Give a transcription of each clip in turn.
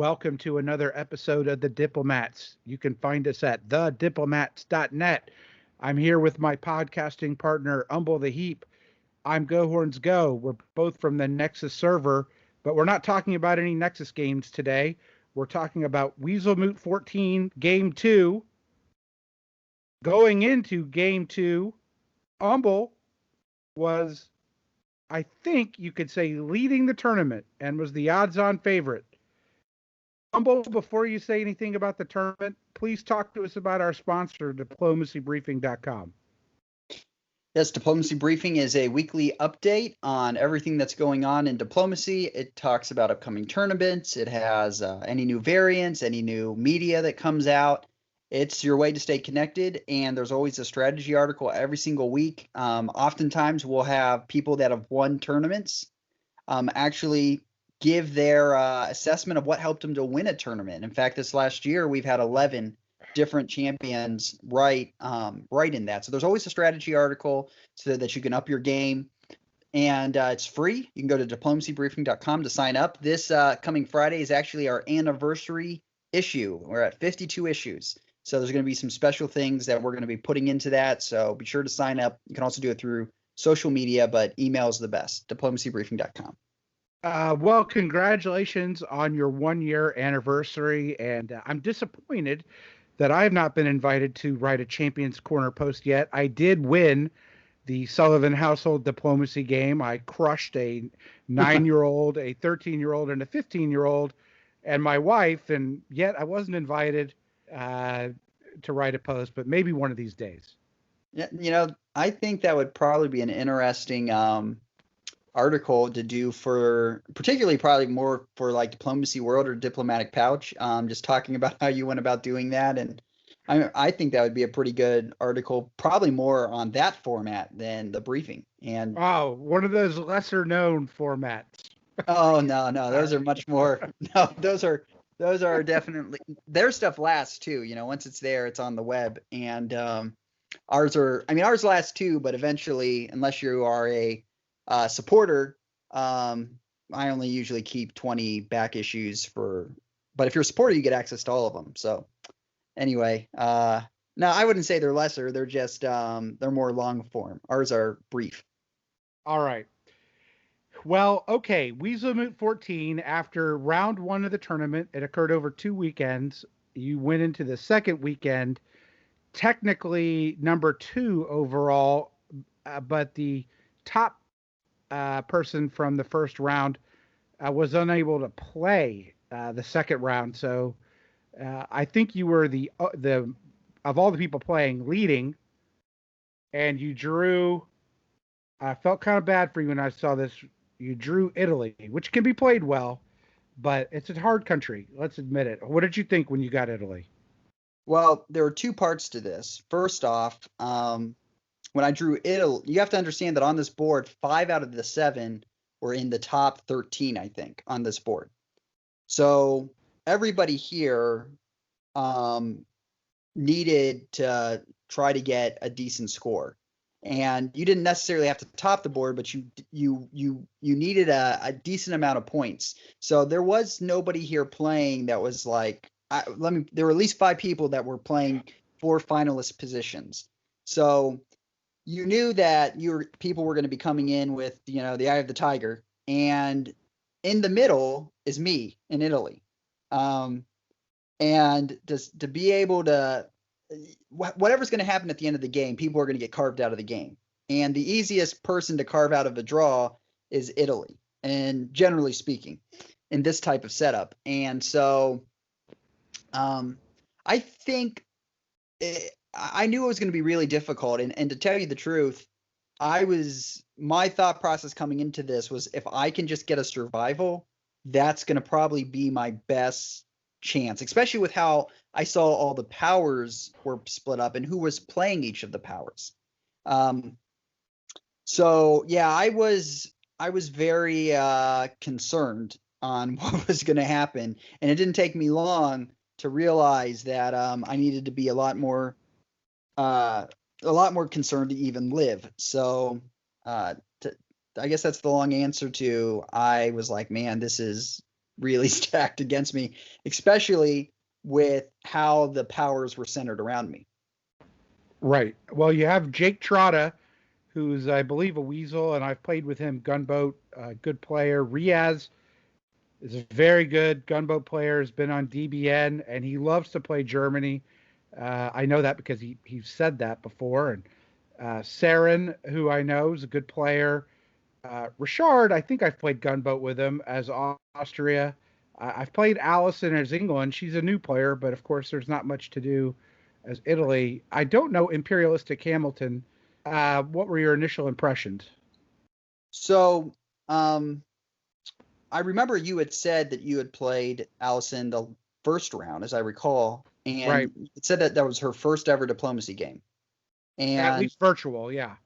Welcome to another episode of The Diplomats. You can find us at thediplomats.net. I'm here with my podcasting partner, Umble the Heap. I'm Go Horns Go. We're both from the Nexus server, but we're not talking about any Nexus games today. We're talking about Weaselmoot 14 Game 2. Going into Game 2, Umble was, I think you could say, leading the tournament and was the odds-on favorite. Umble, before you say anything about the tournament, please talk to us about our sponsor, diplomacybriefing.com. Yes, Diplomacy Briefing is a weekly update on everything that's going on in diplomacy. It talks about upcoming tournaments. It has any new variants, any new media that comes out. It's your way to stay connected, and there's always a strategy article every single week. Oftentimes, we'll have people that have won tournaments actually give their assessment of what helped them to win a tournament. In fact, this last year, we've had 11 different champions right in that. So there's always a strategy article so that you can up your game. And it's free. You can go to diplomacybriefing.com to sign up. This coming Friday is actually our anniversary issue. We're at 52 issues. So there's going to be some special things that we're going to be putting into that. So be sure to sign up. You can also do it through social media, but email is the best, diplomacybriefing.com. Well, congratulations on your 1-year anniversary, and I'm disappointed that I have not been invited to write a Champions Corner post yet. I did win the Sullivan Household Diplomacy game. I crushed a 9-year-old, a 13-year-old, and a 15-year-old, and my wife, and yet I wasn't invited to write a post, but maybe one of these days. Yeah, I think that would probably be an interesting article to do for, particularly probably more for like Diplomacy World or Diplomatic Pouch, just talking about how you went about doing that. And I think that would be a pretty good article, probably more on that format than the briefing. And one of those lesser known formats. Oh, no, those are much more. No, those are definitely, their stuff lasts too. Once it's there, it's on the web. And ours lasts too, but eventually, unless you are a supporter, I only usually keep 20 back issues but if you're a supporter, you get access to all of them. So anyway, no, I wouldn't say they're lesser. They're just, they're more long form. Ours are brief. All right. Well, okay. Weaselmoot 14, after round 1 of the tournament, it occurred over 2 weekends. You went into the second weekend, technically number 2 overall, but the top person from the first round was unable to play the second round. So I think you were the of all the people playing, leading, and you drew. I felt kind of bad for you when I saw this. You drew Italy, which can be played well, but it's a hard country. Let's admit it. What did you think when you got Italy? Well, there were 2 parts to this. First off, when I drew Italy, you have to understand that on this board, 5 out of the 7 were in the top 13, I think, on this board. So everybody here needed to try to get a decent score. And you didn't necessarily have to top the board, but you needed a decent amount of points. So there was nobody here playing that was like, there were at least 5 people that were playing for finalist positions. So you knew that people were going to be coming in with, the eye of the tiger, and in the middle is me in Italy. And to be able to, whatever's going to happen at the end of the game, people are going to get carved out of the game. And the easiest person to carve out of a draw is Italy, and generally speaking, in this type of setup. And so I think I knew it was going to be really difficult. And to tell you the truth, my thought process coming into this was, if I can just get a survival, that's going to probably be my best chance, especially with how I saw all the powers were split up and who was playing each of the powers. So yeah, I was very concerned on what was going to happen, and it didn't take me long to realize that I needed to be a lot more concerned to even live. So I guess that's the long answer to, I was like, man, this is really stacked against me, especially with how the powers were centered around me. Right. Well, you have Jake Trotta, who's, I believe, a weasel, and I've played with him. Gunboat, good player. Riaz is a very good gunboat player. Has been on DBN, and he loves to play Germany. I know that because he said that before. And Saren, who I know is a good player. Richard, I think I've played gunboat with him as Austria. I've played Allison as England. She's a new player, but of course, there's not much to do as Italy. I don't know Imperialistic Hamilton. What were your initial impressions? So, I remember you had said that you had played Allison the first round, as I recall, Right. and it said that that was her first ever diplomacy game. At And least virtual, yeah.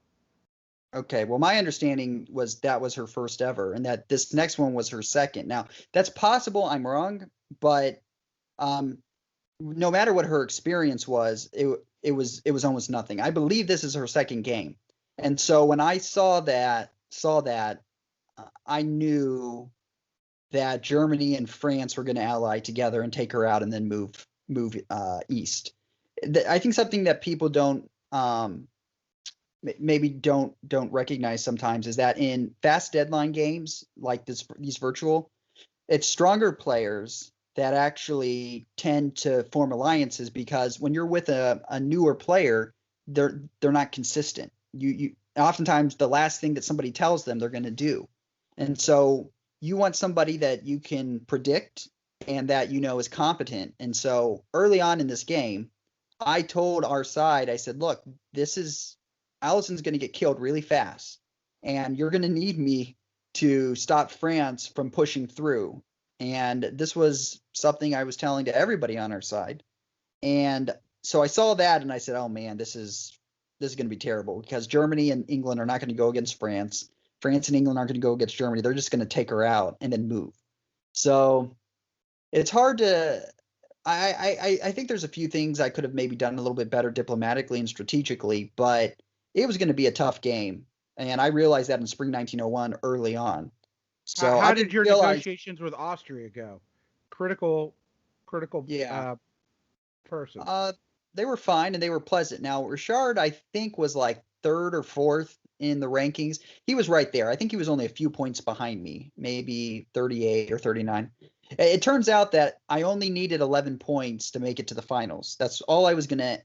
okay, well, my understanding was that was her first ever, and that this next one was her second. Now, that's possible. I'm wrong, but um, no matter what her experience was, it was almost nothing. I believe this is her second game, and so when I saw that, I knew that Germany and France were going to ally together and take her out, and then move east. I think something that people don't maybe don't recognize sometimes is that in fast deadline games like these virtual, it's stronger players that actually tend to form alliances, because when you're with a newer player, they're not consistent. You oftentimes the last thing that somebody tells them they're going to do, and so you want somebody that you can predict and that you know is competent. And so early on in this game, I told our side, I said, look, this is Allison's going to get killed really fast, and you're going to need me to stop France from pushing through. And this was something I was telling to everybody on our side. And so I saw that and I said, oh man, this is going to be terrible, because Germany and England are not going to go against France. France and England aren't going to go against Germany. They're just going to take her out and then move. So it's hard to. I think there's a few things I could have maybe done a little bit better diplomatically and strategically, but it was going to be a tough game, and I realized that in spring 1901 early on. So I How did didn't your realize. negotiations with Austria go? Critical, critical Yeah, person. uh, they were fine and they were pleasant. Now Richard, I think, was like third or fourth in the rankings. He was right there. I think he was only a few points behind me, maybe 38 or 39. It turns out that I only needed 11 points to make it to the finals. That's all I was going to,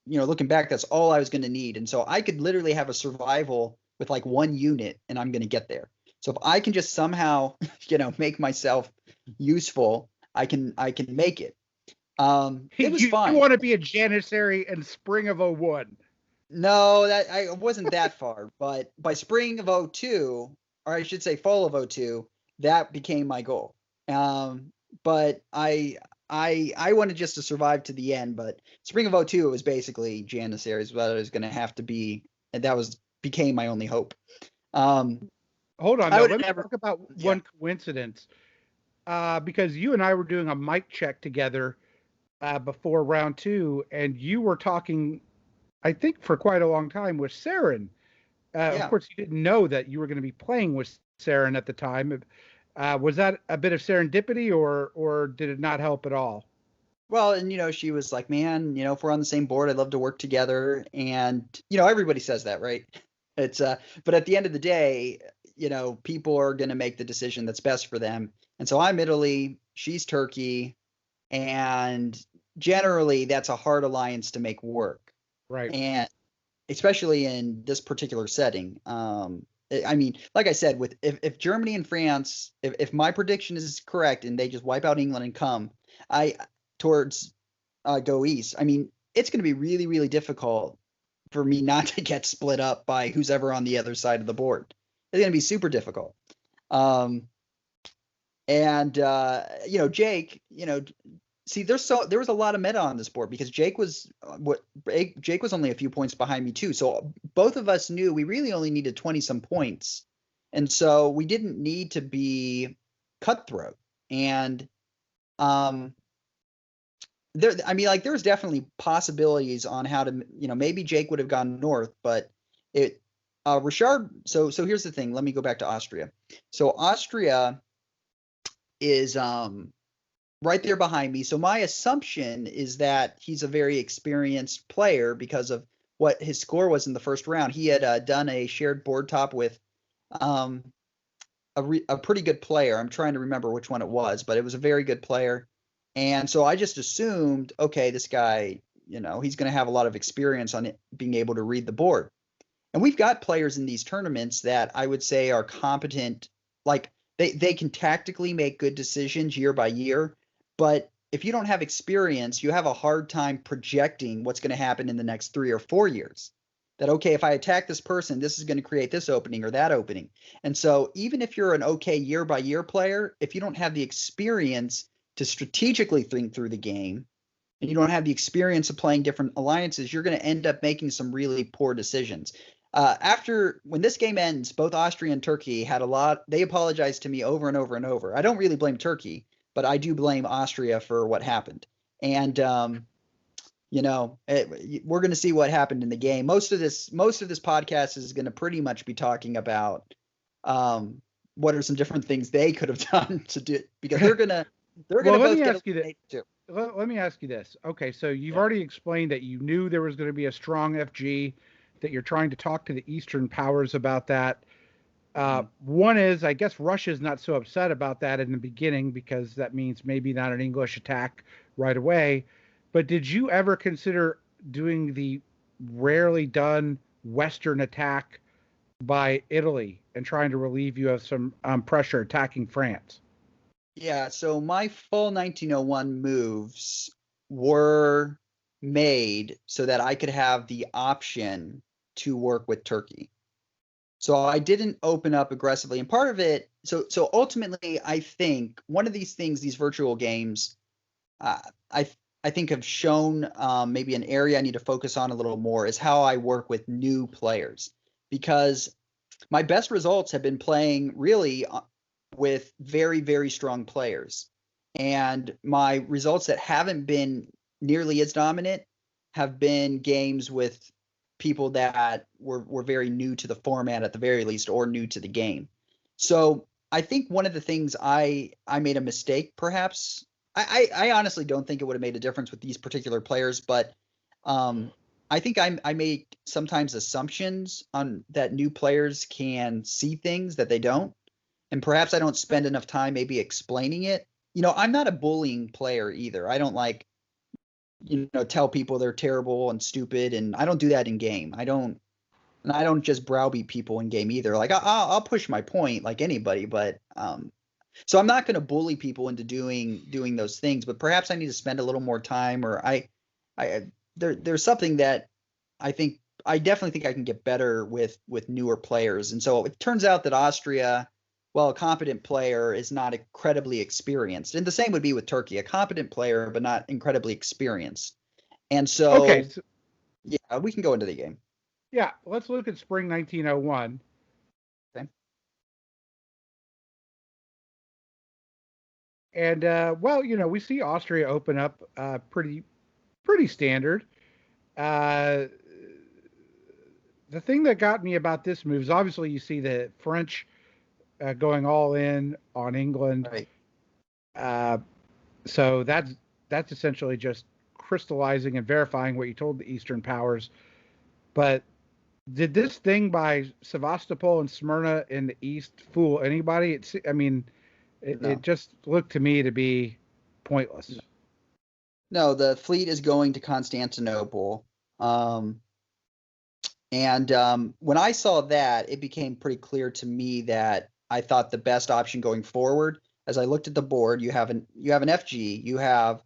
looking back, that's all I was going to need. And so I could literally have a survival with like one unit and I'm going to get there. So if I can just somehow, make myself useful, I can make it. It was You fine. want to be a janissary in spring of '01. No, that I wasn't that far, but by spring of '02, or I should say fall of '02, that became my goal. But I wanted just to survive to the end, but spring of '02 it was basically Janissaries what I was going to have to be, and that became my only hope. Um, Hold on, I though. would Let have me never. talk about Yeah. one coincidence. Because you and I were doing a mic check together before round two, and you were talking, I think, for quite a long time with Saren. Of Yeah. course, you didn't know that you were going to be playing with Saren at the time. Was that a bit of serendipity, or did it not help at all? Well, and she was like, "Man, if we're on the same board, I'd love to work together." And everybody says that, right? It's but at the end of the day, people are going to make the decision that's best for them. And so I'm Italy, she's Turkey, and generally that's a hard alliance to make work. Right. And especially in this particular setting. I mean, like I said, with if Germany and France, if my prediction is correct and they just wipe out England and come, I towards go east. I mean, it's going to be really, really difficult for me not to get split up by who's ever on the other side of the board. It's going to be super difficult. Um, and Jake, see, there was a lot of meta on this board, because Jake was only a few points behind me too. So both of us knew we really only needed 20 some points, and so we didn't need to be cutthroat. And I mean, like, there's definitely possibilities on how to, maybe Jake would have gone north, but it Richard. So here's the thing. Let me go back to Austria. So Austria is right there behind me. So my assumption is that he's a very experienced player because of what his score was in the first round. He had done a shared board top with um, a pretty good player. I'm trying to remember which one it was, but it was a very good player. And so I just assumed, okay, this guy, he's going to have a lot of experience on it, being able to read the board. And we've got players in these tournaments that I would say are competent. Like they can tactically make good decisions year by year, but if you don't have experience, you have a hard time projecting what's going to happen in the next 3 or 4 years. That, okay, if I attack this person, this is going to create this opening or that opening. And so even if you're an okay year by year player, if you don't have the experience to strategically think through the game, and you don't have the experience of playing different alliances, you're going to end up making some really poor decisions. When this game ends, both Austria and Turkey had they apologized to me over and over and over. I don't really blame Turkey, but I do blame Austria for what happened. And, we're going to see what happened in the game. Most of this podcast is going to pretty much be talking about what are some different things they could have done to do, because they're going to both get eliminated too. Let me ask you this. Okay, so you've already explained that you knew there was going to be a strong FG, that you're trying to talk to the Eastern powers about that. One is, I guess Russia's not so upset about that in the beginning, because that means maybe not an English attack right away. But did you ever consider doing the rarely done Western attack by Italy and trying to relieve you of some pressure attacking France? Yeah, so my full 1901 moves were made so that I could have the option to work with Turkey. So I didn't open up aggressively. And part of it, so ultimately, I think one of these things, these virtual games, I think have shown maybe an area I need to focus on a little more is how I work with new players, because my best results have been playing really with very, very strong players. And my results that haven't been nearly as dominant have been games with people that were very new to the format at the very least, or new to the game. So I think one of the things I made a mistake, perhaps. I honestly don't think it would have made a difference with these particular players, but I think I make sometimes assumptions on that new players can see things that they don't. And perhaps I don't spend enough time maybe explaining it. I'm not a bullying player either. I don't tell people they're terrible and stupid, and I don't do that in game. I don't just browbeat people in game either. Like I'll push my point like anybody, but so I'm not going to bully people into doing those things. But perhaps I need to spend a little more time, or there's something that I definitely think I can get better with newer players. And so it turns out that Austria, well, a competent player is not incredibly experienced. And the same would be with Turkey, a competent player, but not incredibly experienced. And so, okay, yeah, we can go into the game. Yeah, let's look at spring 1901. Okay. And, we see Austria open up pretty standard. The thing that got me about this move is obviously you see the French going all in on England. Right. So that's essentially just crystallizing and verifying what you told the Eastern powers. But did this thing by Sevastopol and Smyrna in the East fool anybody? No. It just looked to me to be pointless. No, the fleet is going to Constantinople. And when I saw that, it became pretty clear to me that I thought the best option going forward, as I looked at the board, you have an FG, you have,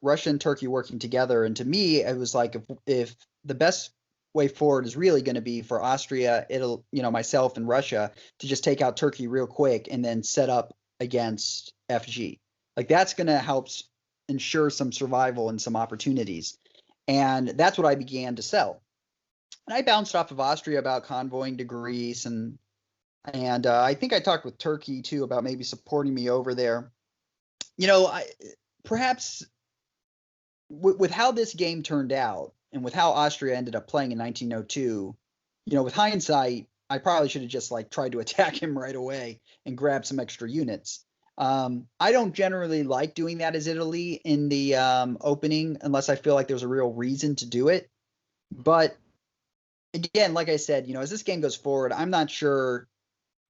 Russia and Turkey working together. And to me, it was like, if the best way forward is really going to be for Austria, myself and Russia to just take out Turkey real quick and then set up against FG. Like that's going to help ensure some survival and some opportunities. And that's what I began to sell. And I bounced off of Austria about convoying to Greece, and I think I talked with Turkey too about maybe supporting me over there. Perhaps with how this game turned out and with how Austria ended up playing in 1902, with hindsight, I probably should have just tried to attack him right away and grab some extra units. I don't generally like doing that as Italy in the opening unless I feel like there's a real reason to do it. But again, like I said, as this game goes forward, I'm not sure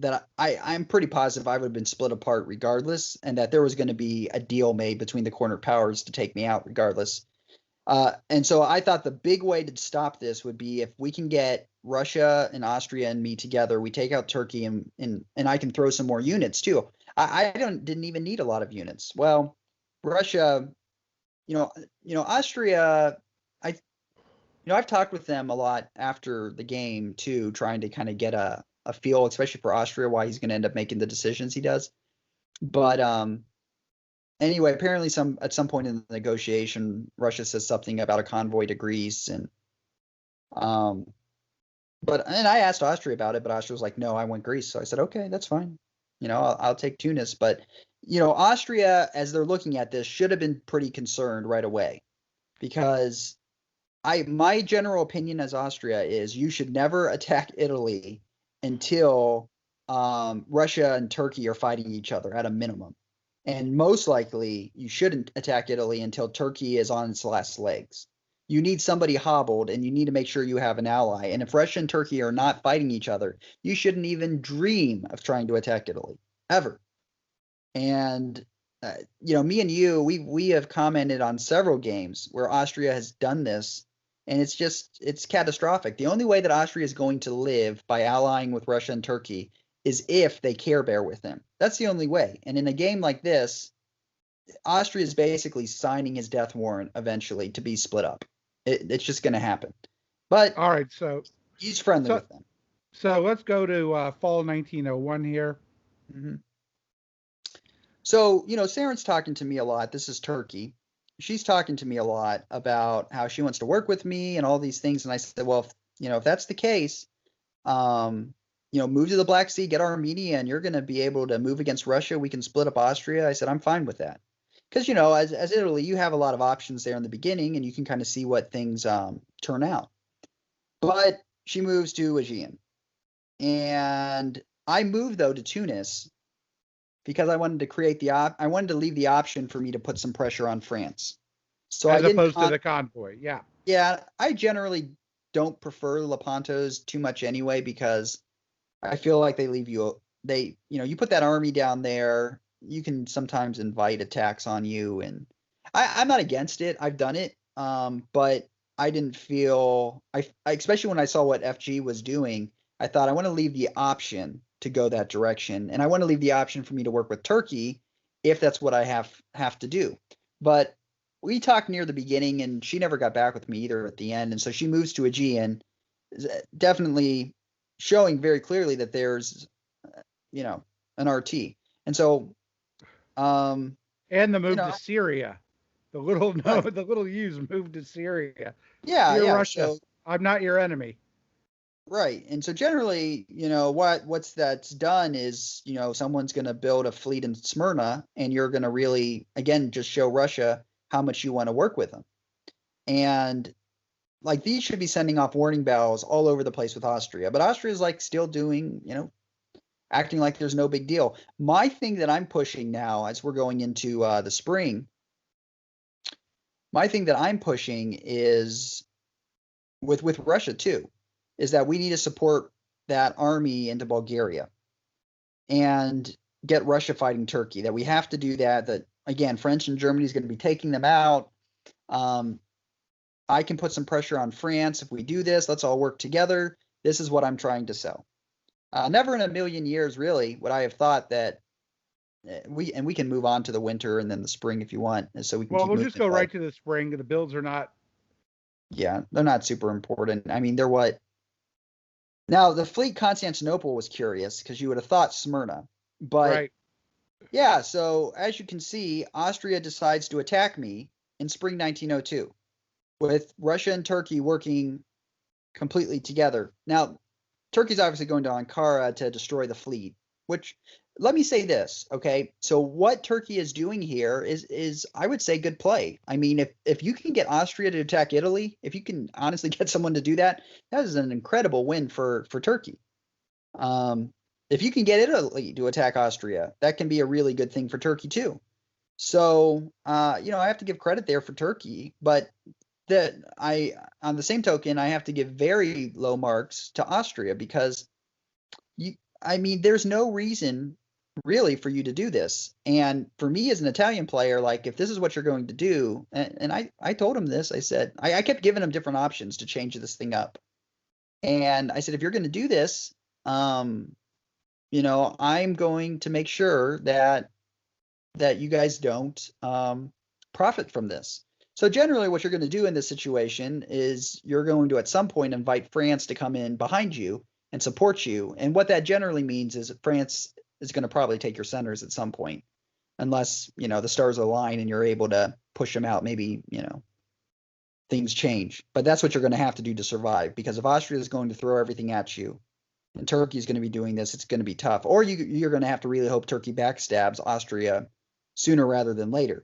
that I'm pretty positive I would have been split apart regardless, and that there was going to be a deal made between the corner powers to take me out regardless. And so I thought the big way to stop this would be if we can get Russia and Austria and me together, we take out Turkey and I can throw some more units too. I didn't even need a lot of units. Well, Russia, Austria, I've talked with them a lot after the game too, trying to kind of get a feel, especially for Austria, why he's going to end up making the decisions he does. But anyway, apparently at some point in the negotiation, Russia says something about a convoy to Greece, and I asked Austria about it, but Austria was like, no, I want Greece. So I said, okay, that's fine. I'll take Tunis. But Austria, as they're looking at this, should have been pretty concerned right away, because my general opinion as Austria is you should never attack Italy until Russia and Turkey are fighting each other at a minimum. And most likely, you shouldn't attack Italy until Turkey is on its last legs. You need somebody hobbled, and you need to make sure you have an ally. And if Russia and Turkey are not fighting each other, you shouldn't even dream of trying to attack Italy, ever. And, me and you, we have commented on several games where Austria has done this, and it's catastrophic. The only way that Austria is going to live by allying with Russia and Turkey is if they Care Bear with him. That's the only way. And in a game like this, Austria is basically signing his death warrant eventually to be split up. It's just going to happen. But all right, so he's friendly with them. So let's go to fall 1901 here. Mm-hmm. So, Saren's talking to me a lot. This is Turkey. She's talking to me a lot about how she wants to work with me and all these things. And I said, well, if that's the case, move to the Black Sea, get Armenia, and you're going to be able to move against Russia. We can split up Austria. I said, I'm fine with that. Because, as Italy, you have a lot of options there in the beginning, and you can kind of see what things turn out. But she moves to Aegean. And I moved, though, to Tunis because I wanted to create I wanted to leave the option for me to put some pressure on France. So as opposed to the convoy, yeah. Yeah, I generally don't prefer Lepantos too much anyway, because I feel like they leave you, you put that army down there, you can sometimes invite attacks on you, and I'm not against it. I've done it, but I didn't feel, I especially when I saw what FG was doing, I thought I want to leave the option to go that direction, and I want to leave the option for me to work with Turkey if that's what I have to do. But we talked near the beginning, and she never got back with me either at the end, and so she moves to Aegean, definitely showing very clearly that there's, an RT. And so, and the move to Syria, the little U's moved to Syria. Yeah, You're yeah. Russia. So, I'm not your enemy. Right. And so generally, what's that's done is, someone's going to build a fleet in Smyrna, and you're going to really, again, just show Russia how much you want to work with them. And like, these should be sending off warning bells all over the place with Austria, but Austria is like still doing, acting like there's no big deal. My thing that I'm pushing now, as we're going into the spring, my thing that I'm pushing is with Russia too, is that we need to support that army into Bulgaria and get Russia fighting Turkey. That we have to do that. That again, French and Germany is going to be taking them out. I can put some pressure on France. If we do this, let's all work together. This is what I'm trying to sell. Never in a million years, really, would I have thought that we can move on to the winter and then the spring if you want. And so we can. Well, we'll just go right to the spring. The builds are not. Yeah, they're not super important. I mean, they're what? Now, the fleet Constantinople was curious because you would have thought Smyrna, but right. Yeah. So as you can see, Austria decides to attack me in spring 1902. With Russia and Turkey working completely together. Now, Turkey's obviously going to Ankara to destroy the fleet, which, let me say this, okay? So what Turkey is doing here is I would say, good play. I mean, if you can get Austria to attack Italy, if you can honestly get someone to do that, that is an incredible win for Turkey. if you can get Italy to attack Austria, that can be a really good thing for Turkey too. So, I have to give credit there for Turkey, but on the same token, I have to give very low marks to Austria because I mean, there's no reason really for you to do this. And for me as an Italian player, like if this is what you're going to do, and I told him this, I said, I kept giving him different options to change this thing up. And I said, if you're going to do this, I'm going to make sure that you guys don't profit from this. So generally what you're going to do in this situation is you're going to at some point invite France to come in behind you and support you. And what that generally means is that France is going to probably take your centers at some point, unless, the stars align and you're able to push them out. Maybe, things change. But that's what you're going to have to do to survive, because if Austria is going to throw everything at you and Turkey is going to be doing this, it's going to be tough. Or you're going to have to really hope Turkey backstabs Austria sooner rather than later.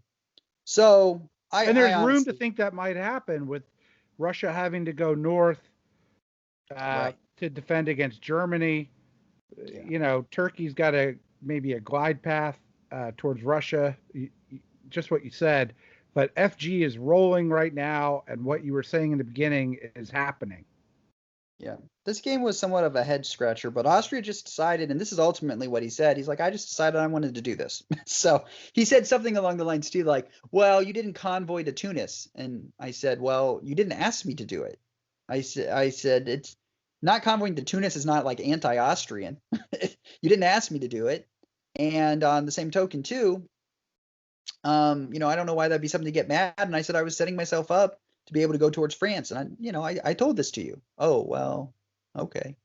So and there's room to think that might happen with Russia having to go north right. to defend against Germany. Yeah. Turkey's got maybe a glide path towards Russia, just what you said. But FG is rolling right now, and what you were saying in the beginning is happening. Yeah, this game was somewhat of a head scratcher, but Austria just decided, and this is ultimately what he said. He's like, I just decided I wanted to do this. So he said something along the lines too, like, well, you didn't convoy to Tunis. And I said, well, you didn't ask me to do it. I said, it's not convoying to Tunis is not like anti-Austrian. You didn't ask me to do it. And on the same token too, I don't know why that'd be something to get mad. And I said I was setting myself up to be able to go towards France. And I told this to you. Oh, well, okay.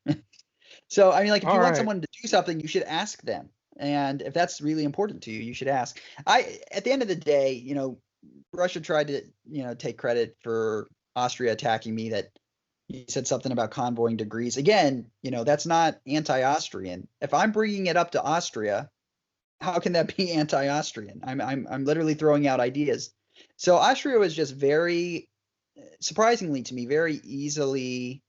So, I mean, like if you want someone to do something, you should ask them. And if that's really important to you, you should ask. At the end of the day, Russia tried to, take credit for Austria attacking me, that he said something about convoying to Greece. Again, that's not anti-Austrian. If I'm bringing it up to Austria, how can that be anti-Austrian? I'm literally throwing out ideas. So Austria was just very, surprisingly to me, very easily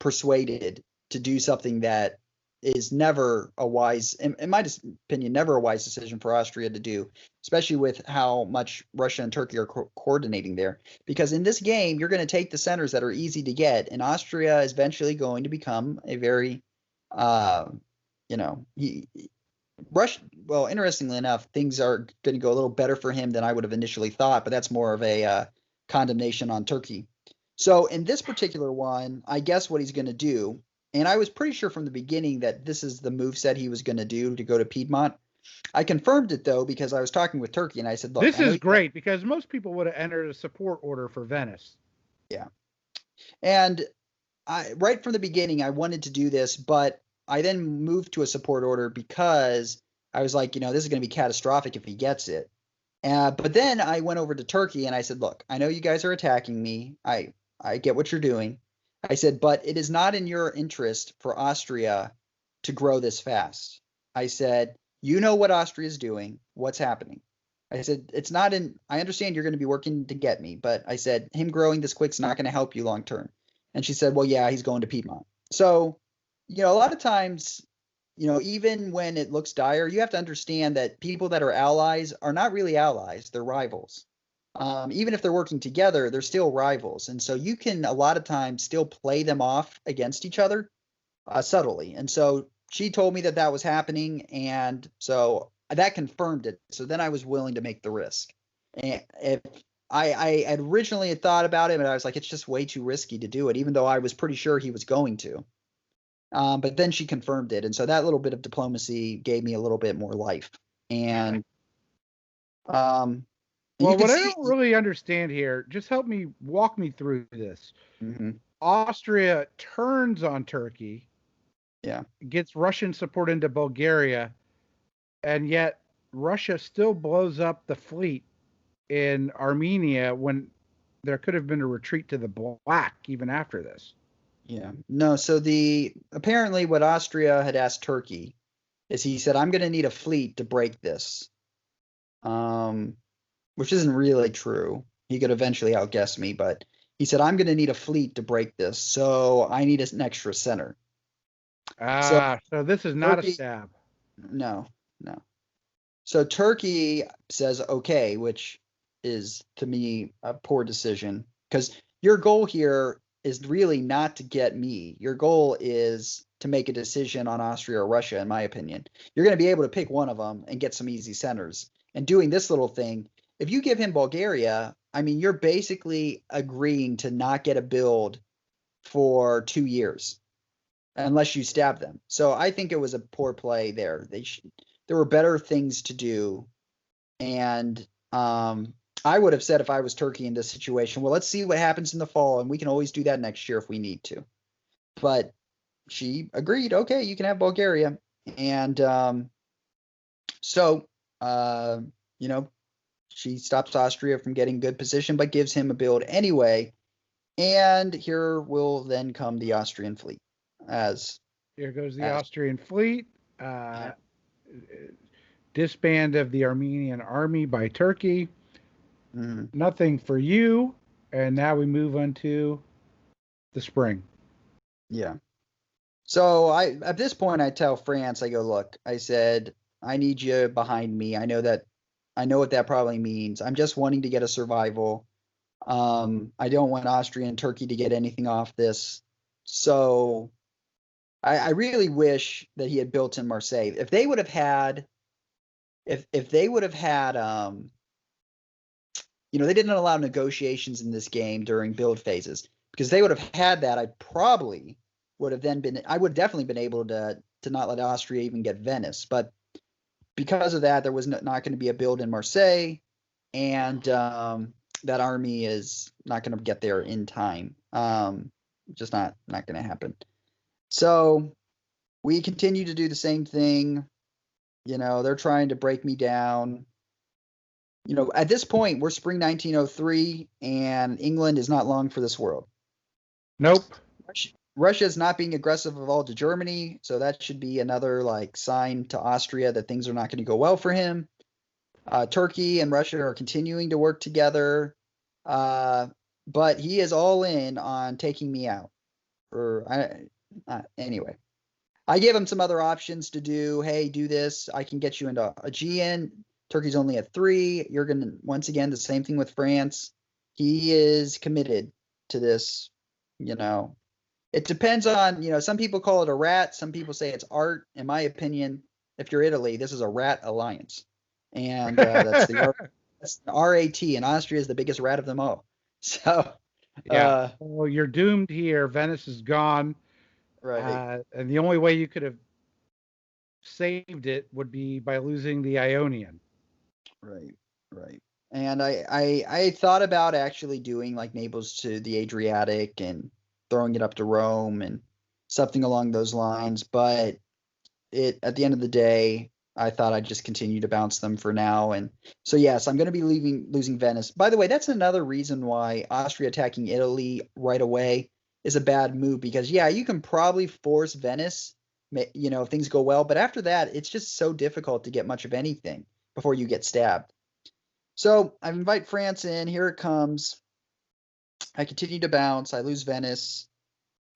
persuaded to do something that is never a wise, in my opinion, never a wise decision for Austria to do, especially with how much Russia and Turkey are coordinating there. Because in this game, you're going to take the centers that are easy to get, and Austria is eventually going to become a very, well, interestingly enough, things are going to go a little better for him than I would have initially thought, but that's more of a condemnation on Turkey. So in this particular one, I guess what he's going to do, and I was pretty sure from the beginning that this is the moveset he was going to do to go to Piedmont. I confirmed it, though, because I was talking with Turkey, and I said, look, this is great, because most people would have entered a support order for Venice. Yeah. And right from the beginning, I wanted to do this, but I then moved to a support order because I was like, this is going to be catastrophic if he gets it. But then I went over to Turkey and I said, look, I know you guys are attacking me. I get what you're doing. I said, but it is not in your interest for Austria to grow this fast. I said, you know what Austria is doing, what's happening. I said, it's not I understand you're going to be working to get me, but I said, him growing this quick is not going to help you long term. And she said, well, yeah, he's going to Piedmont. So, a lot of times, even when it looks dire, you have to understand that people that are allies are not really allies, they're rivals. Even if they're working together, they're still rivals. And so you can, a lot of times, still play them off against each other subtly. And so she told me that was happening. And so that confirmed it. So then I was willing to make the risk. And if I had originally had thought about it, but I was like, it's just way too risky to do it, even though I was pretty sure he was going to. But then she confirmed it. And so that little bit of diplomacy gave me a little bit more life. And well, what I don't really understand here, just walk me through this. Mm-hmm. Austria turns on Turkey, gets Russian support into Bulgaria, and yet Russia still blows up the fleet in Armenia when there could have been a retreat to the Black even after this. Yeah. No, so apparently what Austria had asked Turkey is he said, I'm going to need a fleet to break this. Which isn't really true. He could eventually outguess me, but he said, I'm going to need a fleet to break this, so I need an extra center. So So this is not a Turkey, stab. no, no. So Turkey says okay, which is to me a poor decision because your goal here is really not to get me. Your goal is to make a decision on Austria or Russia, in my opinion. You're going to be able to pick one of them and get some easy centers. And doing this little thing, if you give him Bulgaria, I mean, you're basically agreeing to not get a build for 2 years unless you stab them. So I think it was a poor play there. There were better things to do, and I would have said if I was Turkey in this situation, well, let's see what happens in the fall, and we can always do that next year if we need to. But she agreed, okay, you can have Bulgaria, and so uh, you know she stops Austria from getting good position, but gives him a build anyway. And here will then come the Austrian fleet as Here goes the as Austrian fleet. Disband of the Armenian army by Turkey. mm, Nothing for you. And now we move on to the spring. yeah. So I at this point I tell France, I go, look, I said, I need you behind me. I know what that probably means. I'm just wanting to get a survival. I don't want Austria and Turkey to get anything off this. So I really wish that he had built in Marseille. If they would have had if they would have had they didn't allow negotiations in this game during build phases because they would have had that. I would have definitely been able to not let Austria even get Venice. But because of that, there was not going to be a build in Marseille, and that army is not going to get there in time. Just not going to happen. So we continue to do the same thing. They're trying to break me down. At this point, we're spring 1903, and England is not long for this world. Nope. Russia is not being aggressive at all to Germany, so that should be another sign to Austria that things are not going to go well for him. Turkey and Russia are continuing to work together, but he is all in on taking me out. Anyway, I gave him some other options to do. Hey, do this. I can get you into Aegean. Turkey's only at 3. You're going to, once again, the same thing with France. He is committed to this. It depends on, some people call it a rat. Some people say it's art. In my opinion, if you're Italy, this is a rat alliance. And that's the RAT, and Austria is the biggest rat of them all. So, yeah. Well, you're doomed here. Venice is gone. right. And the only way you could have saved it would be by losing the Ionian. Right. And I thought about actually doing like Naples to the Adriatic and throwing it up to Rome and something along those lines, but at the end of the day, I thought I'd just continue to bounce them for now. And so yes, I'm going to be losing Venice. By the way, that's another reason why Austria attacking Italy right away is a bad move, because yeah, you can probably force Venice, if things go well, but after that, it's just so difficult to get much of anything before you get stabbed. So I invite France in. Here it comes. I continue to bounce. I lose Venice.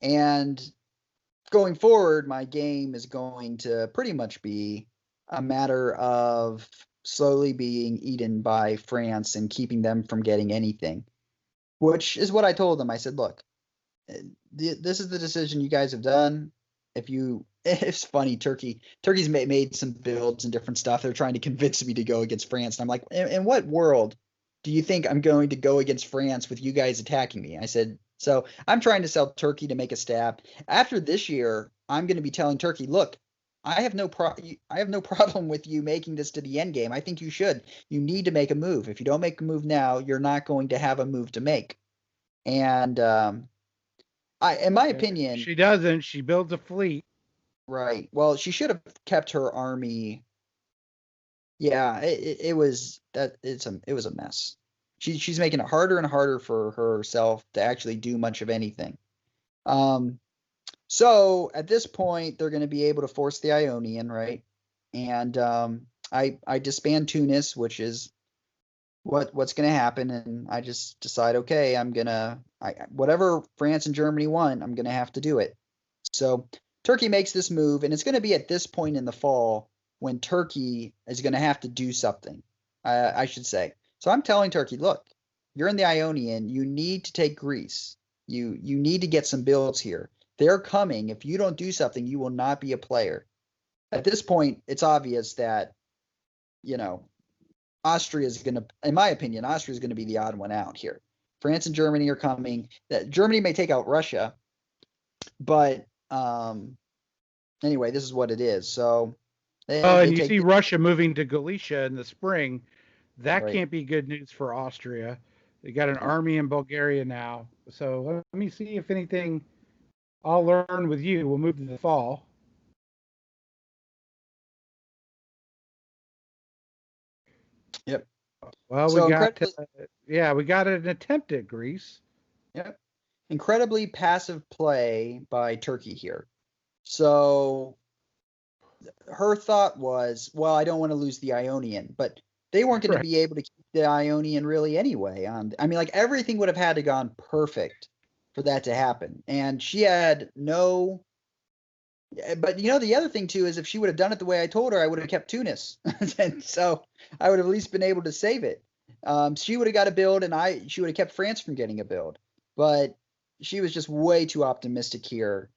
And going forward, my game is going to pretty much be a matter of slowly being eaten by France and keeping them from getting anything, which is what I told them. I said, look, this is the decision you guys have done. It's funny, Turkey's made some builds and different stuff. They're trying to convince me to go against France. And I'm like, in what world do you think I'm going to go against France with you guys attacking me? I said, so I'm trying to sell Turkey to make a stab. After this year, I'm going to be telling Turkey, look, I have no problem with you making this to the end game. I think you should. You need to make a move. If you don't make a move now, you're not going to have a move to make. And in my opinion, she doesn't. She builds a fleet. Right. Well, she should have kept her army. Yeah, it was a mess. She's making it harder and harder for herself to actually do much of anything. So at this point, they're going to be able to force the Ionian, right? And I disband Tunis, which is what's going to happen, and I just decide, okay, whatever France and Germany want, I'm going to have to do it. So Turkey makes this move, and it's going to be at this point in the fall when Turkey is going to have to do something, I should say. So I'm telling Turkey, look, you're in the Ionian. You need to take Greece. You need to get some builds here. They're coming. If you don't do something, you will not be a player. At this point, it's obvious that, Austria is going to, in my opinion, Austria is going to be the odd one out here. France and Germany are coming. Germany may take out Russia, but anyway, this is what it is. So and you see Russia moving to Galicia in the spring. That right. can't be good news for Austria. They got an army in Bulgaria now. So let me see if anything I'll learn with you. We'll move to the fall. Yep. Well, So we got we got an attempt at Greece. Yep. Incredibly passive play by Turkey here. So her thought was, well, I don't want to lose the Ionian, but they weren't going to be able to keep the Ionian really anyway. I mean, like everything would have had to gone perfect for that to happen. And she had no, but the other thing too is if she would have done it the way I told her, I would have kept Tunis. And so I would have at least been able to save it. She would have got a build and she would have kept France from getting a build, but she was just way too optimistic here.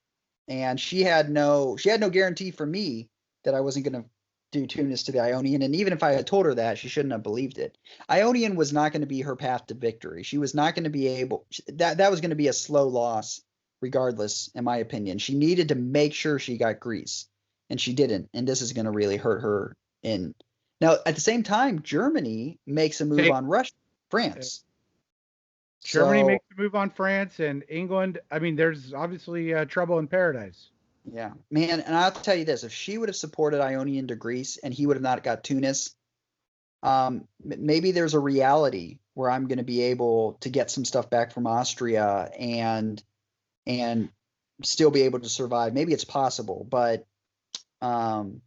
And she had no guarantee for me that I wasn't going to do Tunis to the Ionian. And even if I had told her that, she shouldn't have believed it. Ionian was not going to be her path to victory. She was not going to be able, that was going to be a slow loss regardless, in my opinion. She needed to make sure she got Greece, and she didn't. And this is going to really hurt her in. Now, at the same time, Germany makes a move on France. Germany makes a move on France, and England. I mean, there's obviously trouble in paradise. Yeah, man. And I'll tell you this, if she would have supported Ionian to Greece and he would have not got Tunis, maybe there's a reality where I'm going to be able to get some stuff back from Austria and still be able to survive. Maybe it's possible, but France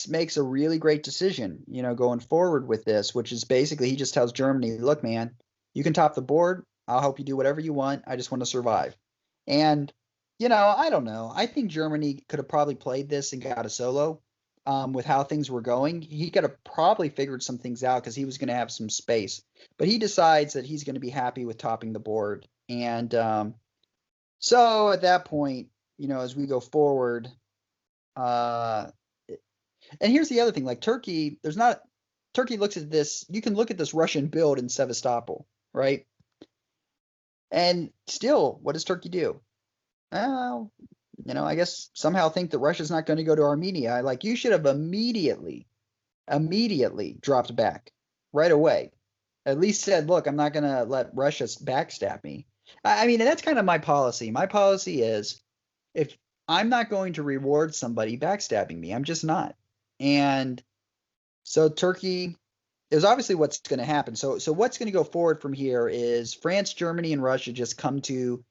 makes a really great decision, going forward with this, which is basically he just tells Germany, look, man, you can top the board. I'll help you do whatever you want. I just want to survive. And, I don't know. I think Germany could have probably played this and got a solo with how things were going. He could have probably figured some things out because he was going to have some space. But he decides that he's going to be happy with topping the board. And so at that point, as we go forward, and here's the other thing, like Turkey looks at this, you can look at this Russian build in Sevastopol, right? And still, what does Turkey do? Well, I guess somehow think that Russia's not going to go to Armenia. Like, you should have immediately dropped back right away. At least said, look, I'm not going to let Russia backstab me. I mean, that's kind of my policy. My policy is if I'm not going to reward somebody backstabbing me, I'm just not. And so Turkey is obviously what's going to happen. So what's going to go forward from here is France, Germany, and Russia just come to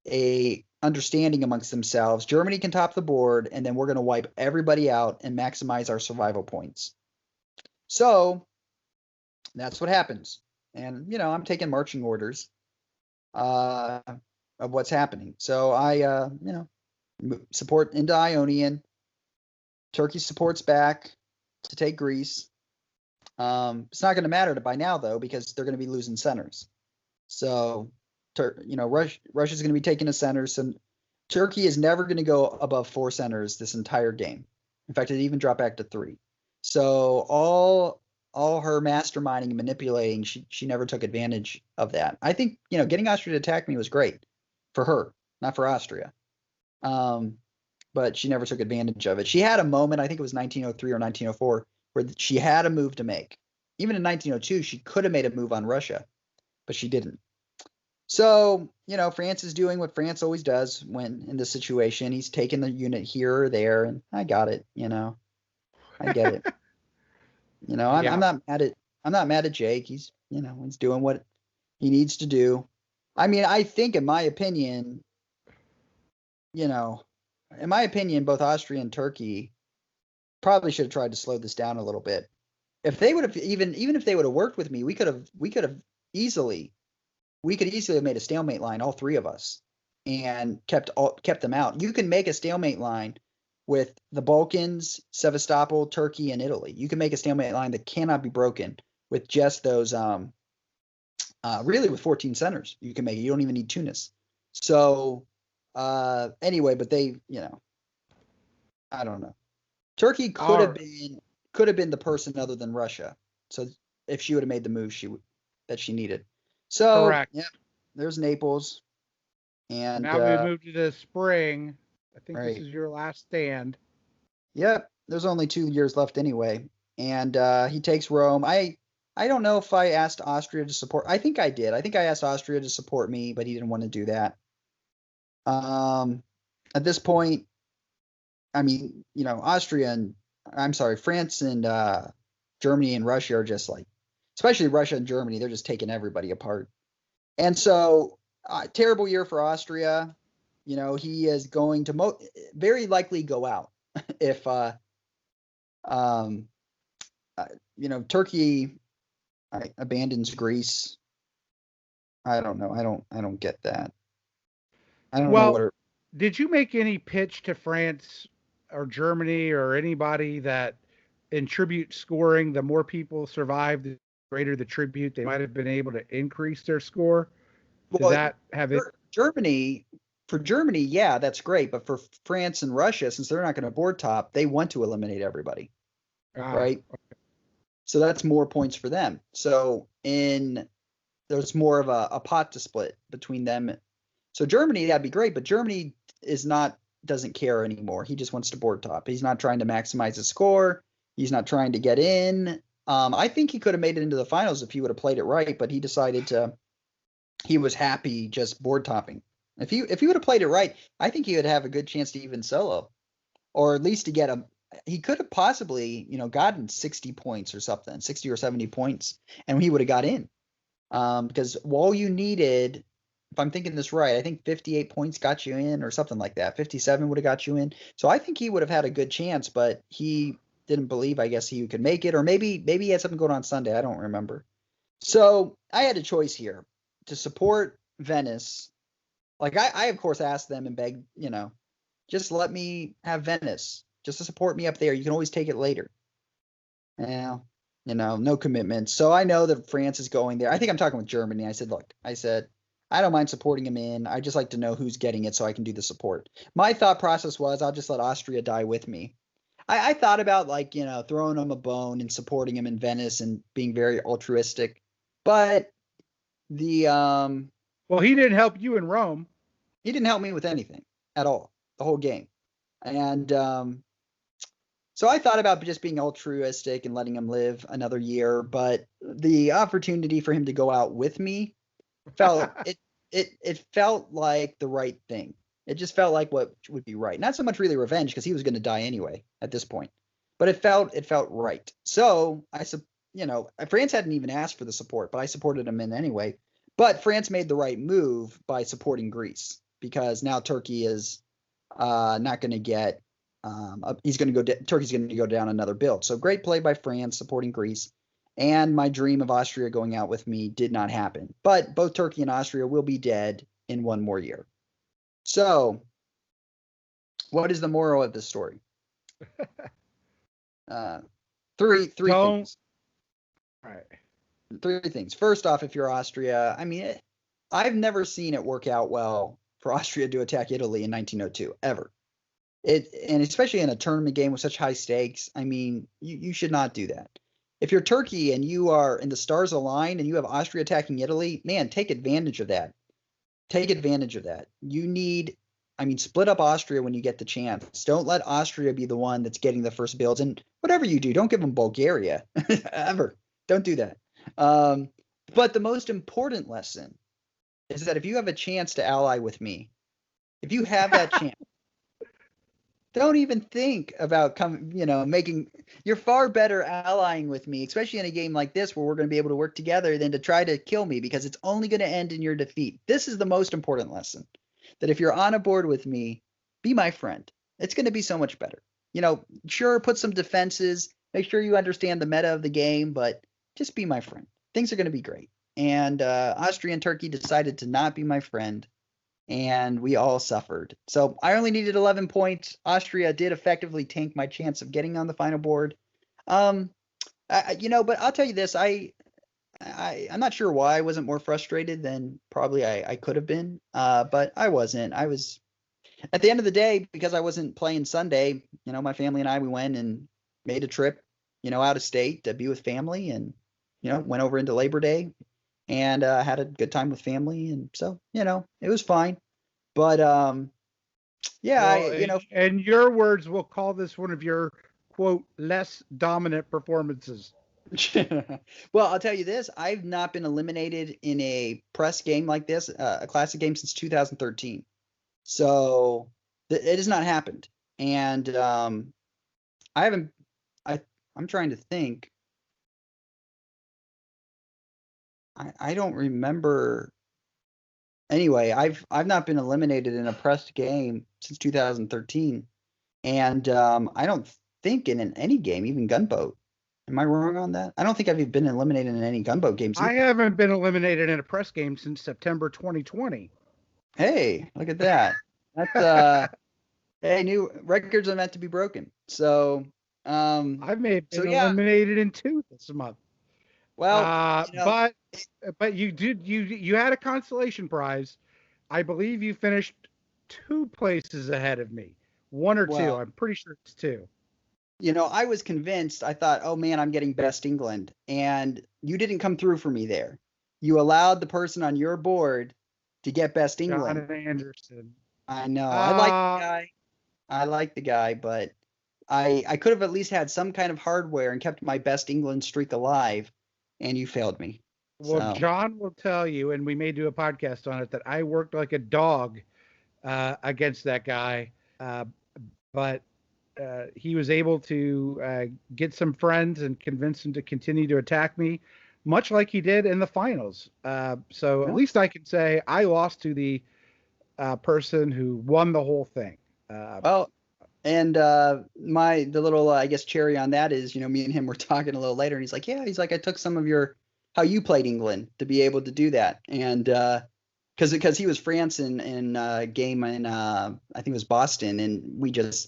a understanding amongst themselves. Germany can top the board, and then we're going to wipe everybody out and maximize our survival points. So that's what happens. And, I'm taking marching orders of what's happening. So I, support into Ionian. Turkey supports back to take Greece. It's not going to matter by now, though, because they're going to be losing centers. So, Russia's going to be taking a center. So Turkey is never going to go above 4 centers this entire game. In fact, it even dropped back to 3. So all her masterminding and manipulating, she never took advantage of that. I think, getting Austria to attack me was great for her, not for Austria. But she never took advantage of it. She had a moment, I think it was 1903 or 1904, where she had a move to make. Even in 1902, she could have made a move on Russia, but she didn't. So, France is doing what France always does when in this situation. He's taking the unit here or there, and I got it, I get it. I'm not mad at Jake. He's doing what he needs to do. I mean, I think in my opinion, both Austria and Turkey probably should have tried to slow this down a little bit. If they would have even if they would have worked with me, we could easily have made a stalemate line, all 3 of us. and kept them out. You can make a stalemate line with the Balkans, Sevastopol, Turkey, and Italy. You can make a stalemate line that cannot be broken with just those. Really, with 14 centers, you can make it. You don't even need Tunis. So anyway, but they, I don't know. Turkey could have been the person other than Russia. So if she would have made the move that she needed. So Correct. yeah, there's Naples. And now we move to the spring. I think this right. is your last stand. Yep. There's only 2 years left anyway. And he takes Rome. I don't know if I asked Austria to support. I think I did. I think I asked Austria to support me, but he didn't want to do that. At this point, I mean, France and Germany and Russia are just like, especially Russia and Germany, they're just taking everybody apart. And so, terrible year for Austria. He is going to very likely go out if, Turkey abandons Greece. I don't know. I don't get that. I don't know Well, what. did you make any pitch to France or Germany or anybody that in tribute scoring, the more people survive, the greater the tribute, they might have been able to increase their score? Did Well, that have it? Germany, for Germany, yeah, that's great. But for France and Russia, since they're not going to board top, they want to eliminate everybody, Ah, right? So that's more points for them. So there's more of a pot to split between them. So Germany, that'd be great, but Germany doesn't care anymore. He just wants to board top. He's not trying to maximize his score. He's not trying to get in. I think he could have made it into the finals if he would have played it right, but he decided he was happy just board topping. If he would have played it right, I think he would have a good chance to even solo, or at least to get a. He could have possibly, gotten 60 points or something, 60 or 70 points, and he would have got in. Because all you needed, if I'm thinking this right, I think 58 points got you in or something like that. 57 would have got you in. So I think he would have had a good chance, but he didn't believe, I guess, he could make it, or maybe he had something going on Sunday. I don't remember. So I had a choice here to support Venice. Like I of course asked them and begged, just let me have Venice, just to support me up there. You can always take it later. Yeah, no commitment. So I know that France is going there. I think I'm talking with Germany. I said, look, I don't mind supporting him in. I just like to know who's getting it so I can do the support. My thought process was I'll just let Austria die with me. I thought about throwing him a bone and supporting him in Venice and being very altruistic. But well, he didn't help you in Rome. he didn't help me with anything at all, the whole game. And so I thought about just being altruistic and letting him live another year, but the opportunity for him to go out with me felt it felt like the right thing. It just felt like what would be right. Not so much really revenge because he was going to die anyway at this point, but it felt right. So France hadn't even asked for the support, but I supported him in anyway. But France made the right move by supporting Greece because now Turkey is not going to get. Turkey's going to go down another build. So great play by France supporting Greece. And my dream of Austria going out with me did not happen. But both Turkey and Austria will be dead in one more year. So what is the moral of this story? Three things. All right. 3 things. First off, if you're Austria, I've never seen it work out well for Austria to attack Italy in 1902, ever. And especially in a tournament game with such high stakes, you should not do that. If you're Turkey and you are in the stars align and you have Austria attacking Italy, man, take advantage of that. Take advantage of that. You need, split up Austria when you get the chance. Don't let Austria be the one that's getting the first builds. And whatever you do, don't give them Bulgaria ever. Don't do that. But the most important lesson is that if you have a chance to ally with me, if you have that chance, don't even think about making. You're far better allying with me, especially in a game like this where we're going to be able to work together than to try to kill me because it's only going to end in your defeat. This is the most important lesson, that if you're on a board with me, be my friend. It's going to be so much better. Sure, put some defenses, make sure you understand the meta of the game, but just be my friend. Things are going to be great. And Austria and Turkey decided to not be my friend. and we all suffered. So I only needed 11 points. Austria did effectively tank my chance of getting on the final board. Um, but I'll tell you this, I'm not sure why I wasn't more frustrated than probably I could have been, but I wasn't. I was at the end of the day, because I wasn't playing Sunday. My family and I, we went and made a trip, out of state to be with family, and went over into Labor Day and had a good time with family, and so it was fine. But yeah, Well, in your words, we'll call this one of your quote less dominant performances. well, I'll tell you this: I've not been eliminated in a press game like this, a classic game, since 2013. So it has not happened, and I haven't. I'm trying to think. I don't remember. Anyway, I've not been eliminated in a pressed game since 2013, and I don't think in any game, even Gunboat. Am I wrong on that? I don't think I've even been eliminated in any Gunboat games I either. haven't been eliminated in a press game since September 2020. Hey, look at that. That's hey, new records are meant to be broken. So I may have so been yeah, eliminated in two this month. well, But you had a consolation prize. I believe you finished two places ahead of me, one or two. well, I'm pretty sure it's two. I was convinced. I thought, oh man, I'm getting best England, and you didn't come through for me there. You allowed the person on your board to get best John England. Anderson. I know. I like the Uh, guy. I like the guy, but I could have at least had some kind of hardware and kept my best England streak alive, and you failed me. well, So, John will tell you, and we may do a podcast on it, that I worked like a dog against that guy. Uh, but he was able to get some friends and convince him to continue to attack me, much like he did in the finals. So at yeah. least I can say I lost to the person who won the whole thing. Well, and the little I guess cherry on that is, me and him were talking a little later, and he's like, yeah, he's like, I took some of your how you played England to be able to do that, and because he was France in game in I think it was Boston, and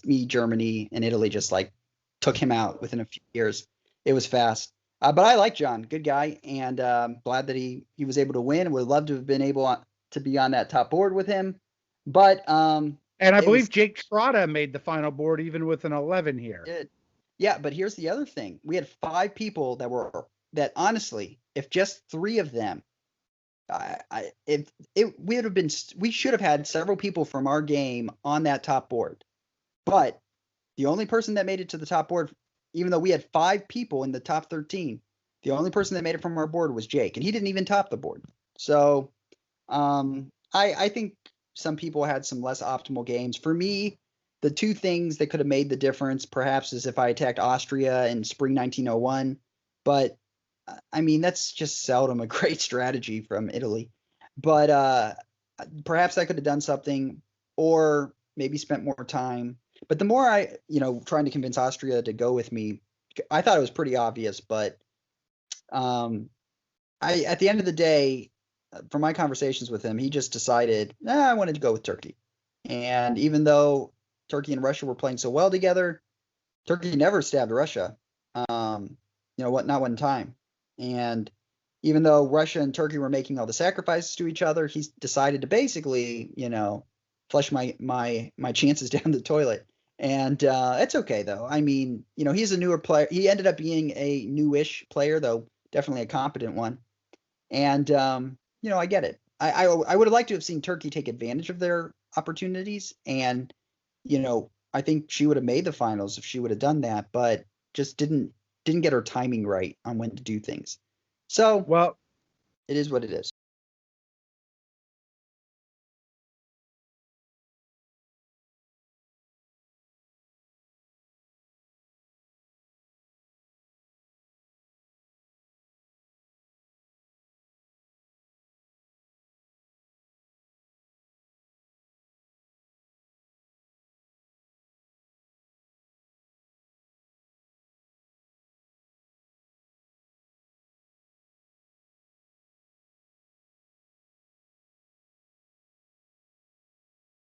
me, Germany, and Italy just like took him out within a few years. It was fast. But I like John, good guy, and glad that he was able to win. Would love to have been able to be on that top board with him, but and I it believe was Jake Trotta made the final board even with an 11 here. good. Yeah, but here's the other thing: we had 5 people that honestly, if just 3 of them, if it we would have been, we should have had several people from our game on that top board, but the only person that made it to the top board, even though we had 5 people in the top 13, the only person that made it from our board was Jake, and he didn't even top the board. So I think some people had some less optimal games. For me, the 2 things that could have made the difference perhaps is if I attacked Austria in spring 1901, but I mean that's just seldom a great strategy from Italy. But perhaps I could have done something, or maybe spent more time. But the more I, trying to convince Austria to go with me, I thought it was pretty obvious. But I, at the end of the day, from my conversations with him, he just decided, I wanted to go with Turkey. And even though Turkey and Russia were playing so well together, Turkey never stabbed Russia. Not one time. And even though Russia and Turkey were making all the sacrifices to each other, he decided to basically, flush my chances down the toilet. And it's okay though. I mean, he's a newer player. He ended up being a newish player, though definitely a competent one. And I get it. I would have liked to have seen Turkey take advantage of their opportunities, and I think she would have made the finals if she would have done that, but just didn't get her timing right on when to do things. So Well, it is what it is.